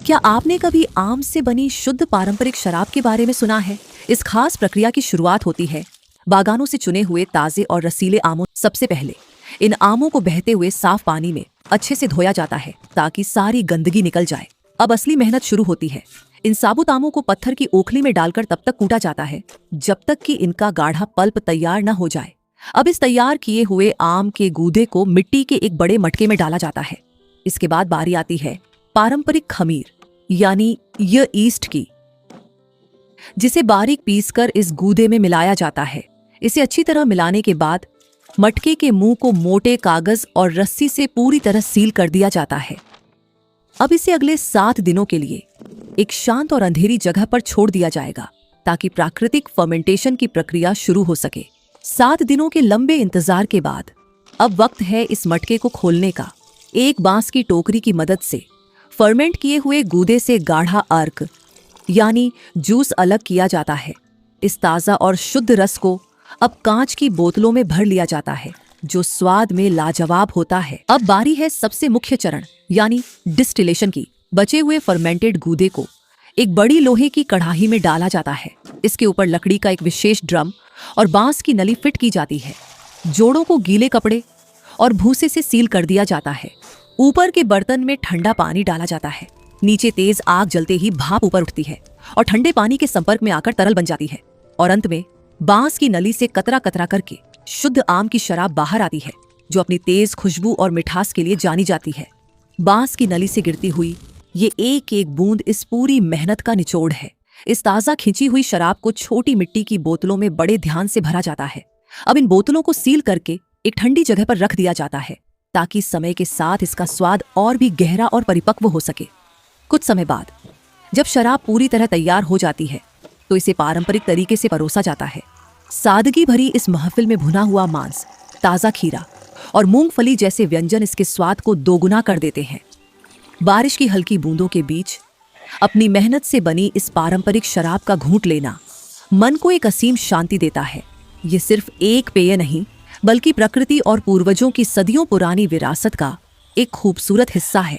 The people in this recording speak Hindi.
क्या आपने कभी आम से बनी शुद्ध पारंपरिक शराब के बारे में सुना है? इस खास प्रक्रिया की शुरुआत होती है बागानों से चुने हुए ताजे और रसीले आमों। सबसे पहले इन आमों को बहते हुए साफ पानी में अच्छे से धोया जाता है ताकि सारी गंदगी निकल जाए। अब असली मेहनत शुरू होती है। इन साबुत आमों को पत्थर की ओखली में डालकर तब तक कूटा जाता है जब तक कि इनका गाढ़ा पल्प तैयार न हो जाए। अब इस तैयार किए हुए आम के गूदे को मिट्टी के एक बड़े मटके में डाला जाता है। इसके बाद बारी आती है पारंपरिक खमीर यानी यह ईस्ट की, जिसे बारीक पीसकर इस गूदे में मिलाया जाता है। इसे अच्छी तरह मिलाने के बाद मटके के मुंह को मोटे कागज और रस्सी से पूरी तरह सील कर दिया जाता है। अब इसे अगले 7 दिनों के लिए एक शांत और अंधेरी जगह पर छोड़ दिया जाएगा ताकि प्राकृतिक फर्मेंटेशन की प्रक्रिया शुरू हो सके। 7 दिनों के लंबे इंतजार के बाद अब वक्त है इस मटके को खोलने का। एक बांस की टोकरी की मदद से फर्मेंट किए हुए गूदे से गाढ़ा अर्क यानी जूस अलग किया जाता है। इस ताज़ा और शुद्ध रस को अब कांच की बोतलों में भर लिया जाता है जो स्वाद में लाजवाब होता है। अब बारी है सबसे मुख्य चरण यानी डिस्टिलेशन की। बचे हुए फर्मेंटेड गूदे को एक बड़ी लोहे की कढ़ाई में डाला जाता है। इसके ऊपर लकड़ी का एक विशेष ड्रम और बांस की नली फिट की जाती है। जोड़ों को गीले कपड़े और भूसे से सील कर दिया जाता है। ऊपर के बर्तन में ठंडा पानी डाला जाता है। नीचे तेज आग जलते ही भाप ऊपर उठती है और ठंडे पानी के संपर्क में आकर तरल बन जाती है। और अंत में बांस की नली से कतरा कतरा करके शुद्ध आम की शराब बाहर आती है जो अपनी तेज खुशबू और मिठास के लिए जानी जाती है। बांस की नली से गिरती हुई ये एक एक बूंद इस पूरी मेहनत का निचोड़ है। इस ताज़ा खिंची हुई शराब को छोटी मिट्टी की बोतलों में बड़े ध्यान से भरा जाता है। अब इन बोतलों को सील करके एक ठंडी जगह पर रख दिया जाता है ताकि समय के साथ इसका स्वाद और भी गहरा और परिपक्व हो सके। कुछ समय बाद जब शराब पूरी तरह तैयार हो जाती है तो इसे पारंपरिक तरीके से परोसा जाता है। सादगी भरी इस महफिल में भुना हुआ मांस, ताज़ा खीरा और मूंगफली जैसे व्यंजन इसके स्वाद को दोगुना कर देते हैं। बारिश की हल्की बूंदों के बीच अपनी मेहनत से बनी इस पारंपरिक शराब का घूंट लेना मन को एक असीम शांति देता है। ये सिर्फ एक पेय नहीं बल्कि प्रकृति और पूर्वजों की सदियों पुरानी विरासत का एक खूबसूरत हिस्सा है।